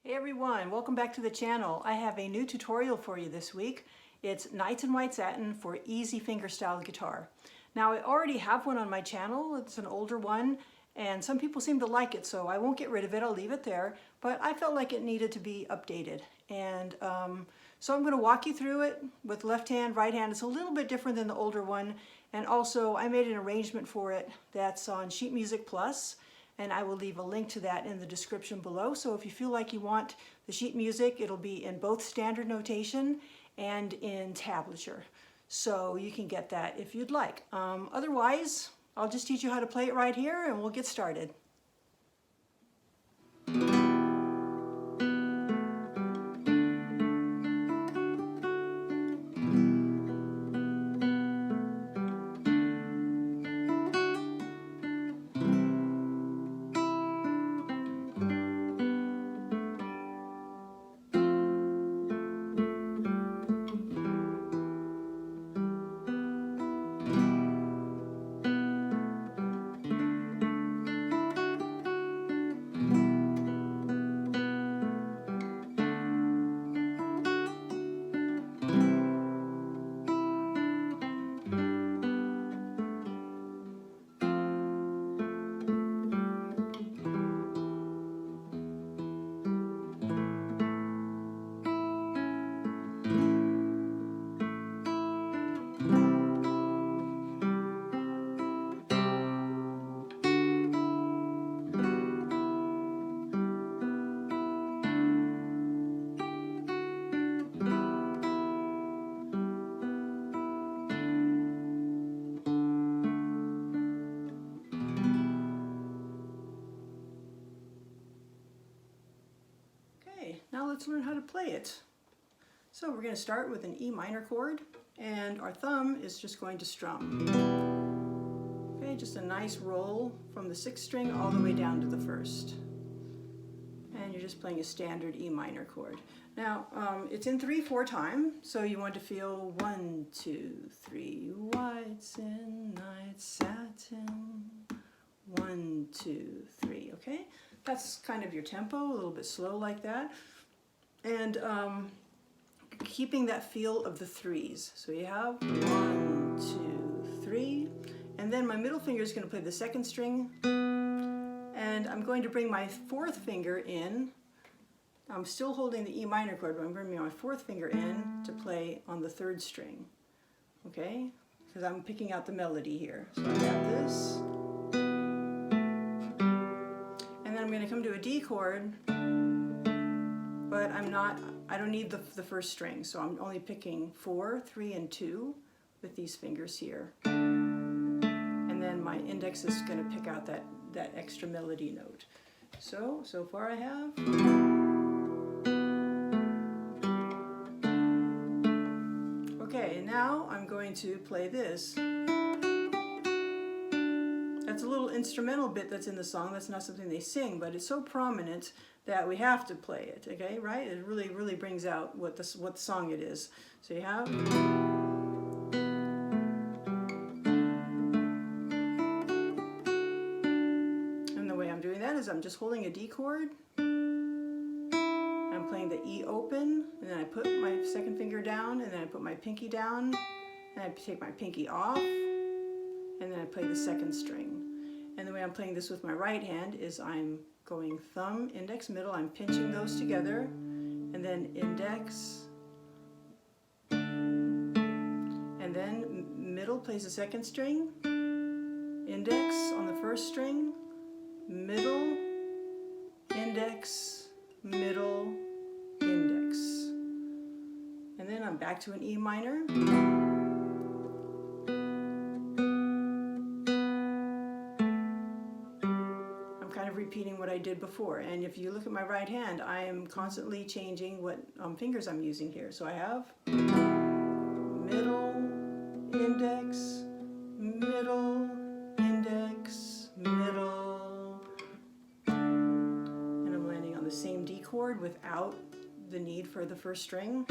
Hey everyone, welcome back to the channel. I have a new tutorial for you this week. It's Nights in White Satin for easy fingerstyle guitar. Now I already have one on my channel. It's an older one and some people seem to like it, so I won't get rid of it. I'll leave it there, but I felt like it needed to be updated. And so I'm going to walk you through it with left hand, right hand. It's a little bit different than the older one, and also I made an arrangement for it that's on Sheet Music Plus. And I will leave a link to that in the description below. So if you feel like you want the sheet music, it'll be in both standard notation and in tablature. So you can get that if you'd like. Otherwise, I'll just teach you how to play it right here and we'll get started. Now let's learn how to play it. So we're going to start with an E minor chord, and our thumb is just going to strum. Okay, just a nice roll from the 6th string all the way down to the 1st. And you're just playing a standard E minor chord. Now, it's in 3/4 time, so you want to feel 1, 2, 3, whites in night satin. 1, 2, 3, okay? That's kind of your tempo, a little bit slow like that. And keeping that feel of the 3s. So you have 1, 2, 3, and then my middle finger is going to play the 2nd string, and I'm going to bring my 4th finger in. I'm still holding the E minor chord, but I'm bringing my 4th finger in to play on the 3rd string, okay? Because I'm picking out the melody here. So I have this, and then I'm going to come to a D chord. But I don't need the 1st string, so I'm only picking 4, 3, and 2 with these fingers here. And then my index is going to pick out that extra melody note. So far I have. Okay, now I'm going to play this. That's a little instrumental bit that's in the song. That's not something they sing, but it's so prominent that we have to play it, okay, right? It really brings out what song it is. So you have, and the way I'm doing that is I'm just holding a D chord, I'm playing the E open, and then I put my 2nd finger down, and then I put my pinky down, and I take my pinky off, and then I play the 2nd string. And the way I'm playing this with my right hand is I'm going thumb, index, middle, I'm pinching those together, and then index, and then middle plays the 2nd string, index on the 1st string, middle, index, middle, index. And then I'm back to an E minor. Repeating what I did before, and if you look at my right hand, I am constantly changing what fingers I'm using here. So I have middle, index, middle, index, middle, and I'm landing on the same D chord without the need for the 1st string.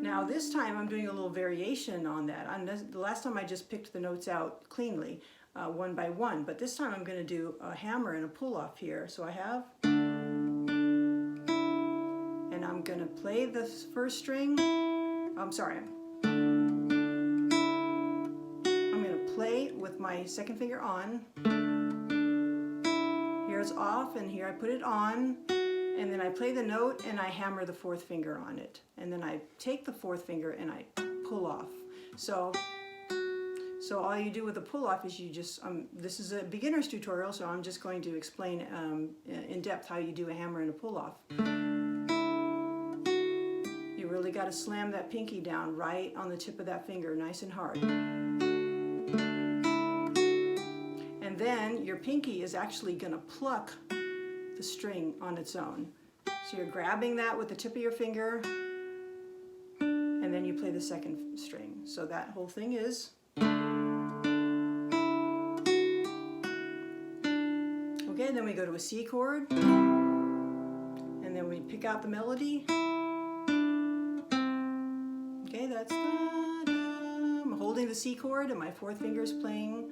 Now this time I'm doing a little variation on that. The last time I just picked the notes out cleanly. one by one, but this time I'm going to do a hammer and a pull off here. So I have, and I'm going to play the first string. I'm sorry. I'm going to play with my second finger on. Here it's off, and here I put it on, and then I play the note and I hammer the fourth finger on it, and then I take the fourth finger and I pull off. So all you do with the pull off is you just, this is a beginner's tutorial, so I'm just going to explain in depth how you do a hammer and a pull off. You really got to slam that pinky down right on the tip of that finger, nice and hard. And then your pinky is actually going to pluck the string on its own. So you're grabbing that with the tip of your finger, and then you play the second string. So that whole thing is. Okay, then we go to a C chord, and then we pick out the melody. Okay, that's da-da. I'm holding the C chord, and my fourth finger is playing,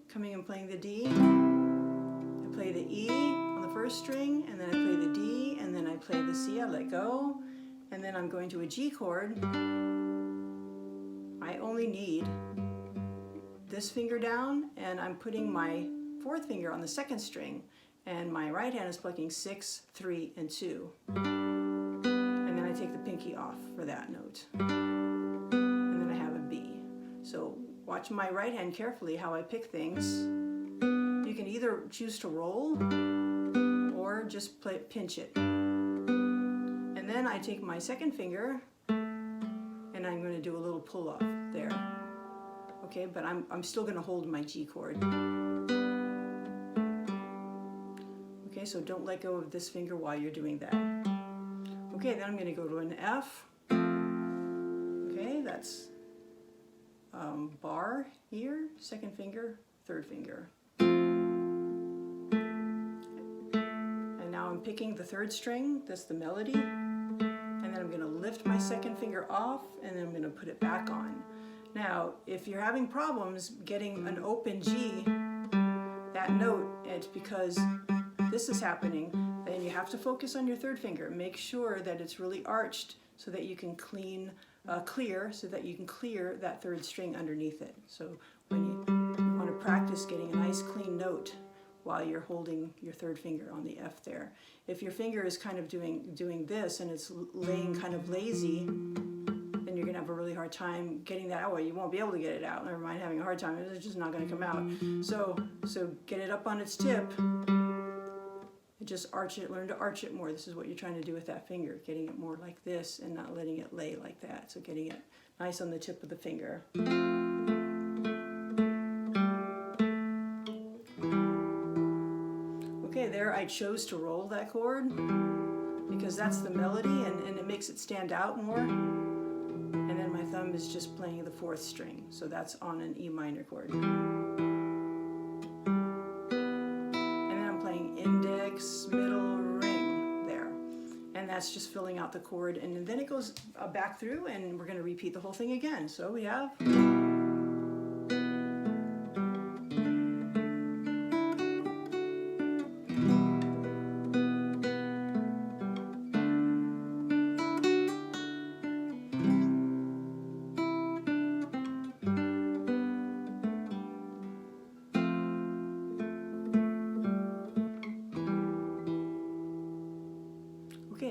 coming and playing the D. I play the E on the first string, and then I play the D, and then I play the C, I let go, and then I'm going to a G chord. I only need this finger down, and I'm putting my fourth finger on the second string, and my right hand is plucking 6, 3, and 2. And then I take the pinky off for that note. And then I have a B. So watch my right hand carefully how I pick things. You can either choose to roll or just pinch it. And then I take my second finger and I'm going to do a little pull off there. Okay, but I'm still going to hold my G chord. Okay, so don't let go of this finger while you're doing that. Okay, then I'm going to go to an F. Okay, that's bar here, second finger, third finger. And now I'm picking the third string, that's the melody. And then I'm going to lift my second finger off, and then I'm going to put it back on. Now, if you're having problems getting an open G, that note, it's because this is happening, then you have to focus on your third finger. Make sure that it's really arched so that you can clear that third string underneath it. So when you want to practice getting a nice clean note while you're holding your third finger on the F there. If your finger is kind of doing this and it's laying kind of lazy, then you're going to have a really hard time getting that out. Well, you won't be able to get it out. Never mind having a hard time. It's just not going to come out. So get it up on its tip. Just arch it, learn to arch it more. This is what you're trying to do with that finger, getting it more like this and not letting it lay like that. So getting it nice on the tip of the finger. Okay, there I chose to roll that chord because that's the melody and it makes it stand out more. And then my thumb is just playing the fourth string. So that's on an E minor chord. Middle ring there, and that's just filling out the chord, and then it goes back through, and we're going to repeat the whole thing again. So we have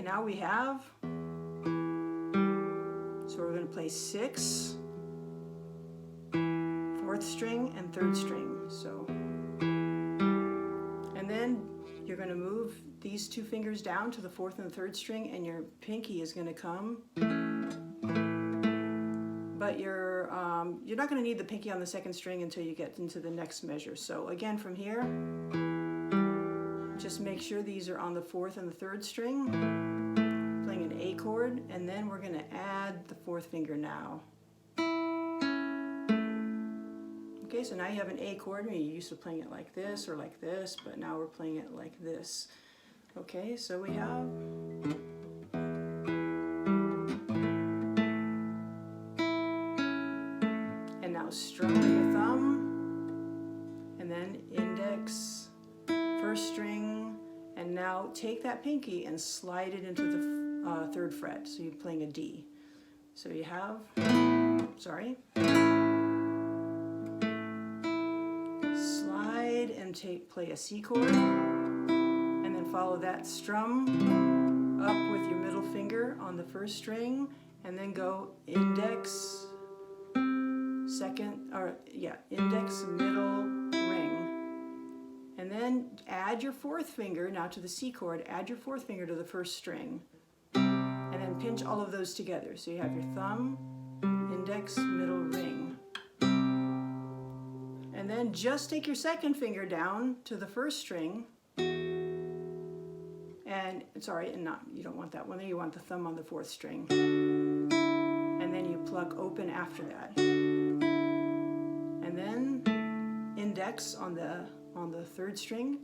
now we have, so we're going to play 6, fourth string, and third string. So, and then you're going to move these two fingers down to the fourth and the third string, and your pinky is going to come. But you're not going to need the pinky on the second string until you get into the next measure. So again, from here, just make sure these are on the fourth and the third string, playing an A chord, and then we're going to add the fourth finger now. Okay, so now you have an A chord. You're used to playing it like this or like this, but now we're playing it like this. Okay, so we have... And now strum your thumb, first string, and now take that pinky and slide it into the third fret. So you're playing a D. So you have, sorry, slide and play a C chord, and then follow that strum up with your middle finger on the first string, and then go index, index, middle, ring. And then add your fourth finger now to the C chord, add your fourth finger to the first string, and then pinch all of those together. So you have your thumb, index, middle, ring. And then just take your second finger down to the first string, and you don't want that one there, you want the thumb on the fourth string. And then you pluck open after that. And then index on the third string.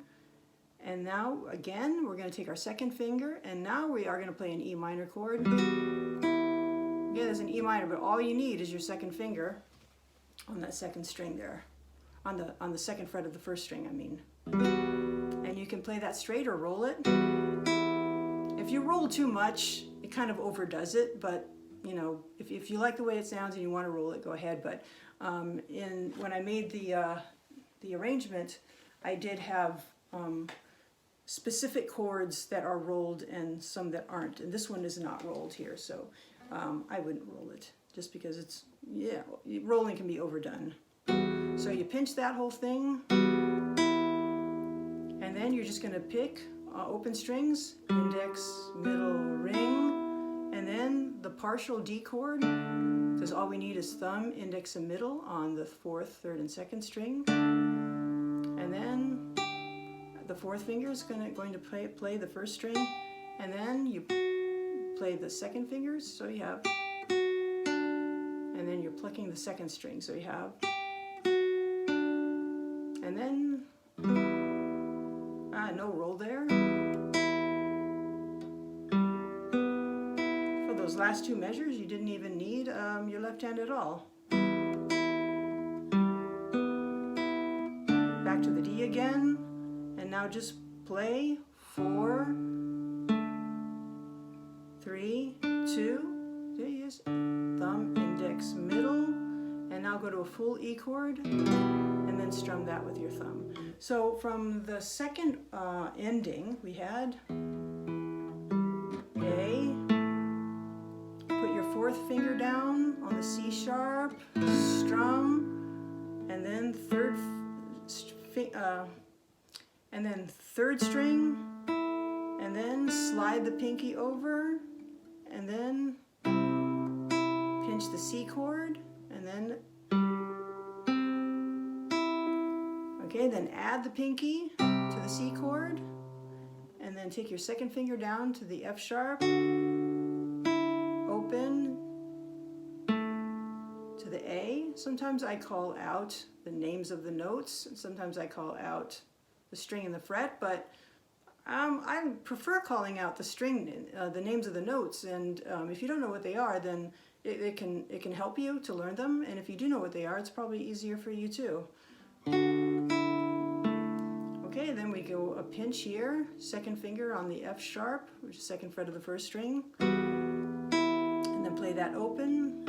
And now again, we're going to take our second finger, and now we are going to play an E minor chord. Again, there's an E minor, but all you need is your second finger on that second string there. On the second fret of the first string, I mean. And you can play that straight or roll it. If you roll too much, it kind of overdoes it, but you know, if you like the way it sounds and you want to roll it, go ahead. But when I made the arrangement, I did have specific chords that are rolled and some that aren't, and this one is not rolled here, so I wouldn't roll it just because it's, yeah, rolling can be overdone. So you pinch that whole thing, and then you're just going to pick open strings, index, middle, ring, and then the partial D chord, because all we need is thumb, index, and middle on the fourth, third, and second string. And then the fourth finger is going to play the first string, and then you play the second fingers, so you have, and then you're plucking the second string, so you have, and then no roll there. For those last two measures, you didn't even need your left hand at all. Back to the D again, and now just play 4, 3, 2, there he is, thumb, index, middle, and now go to a full E chord, and then strum that with your thumb. So from the second ending, we had A, put your fourth finger down on the C sharp, strum, and then third string, and then slide the pinky over, and then pinch the C chord, and then then add the pinky to the C chord, and then take your second finger down to the F sharp, open to the A. Sometimes I call out the names of the notes, sometimes I call out the string and the fret, but I prefer calling out the string, the names of the notes, and if you don't know what they are, then it can help you to learn them, and if you do know what they are, it's probably easier for you too. Okay, then we go a pinch here, second finger on the F sharp, which is second fret of the first string, and then play that open.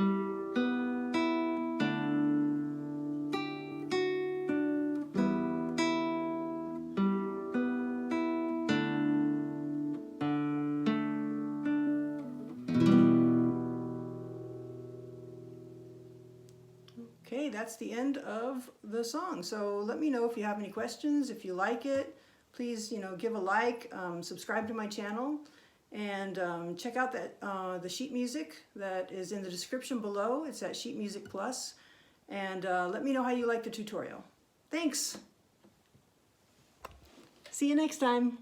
Okay, that's the end of the song. So let me know if you have any questions. If you like it, please, give a like, subscribe to my channel, and check out the sheet music that is in the description below. It's at Sheet Music Plus, and let me know how you like the tutorial. Thanks. See you next time.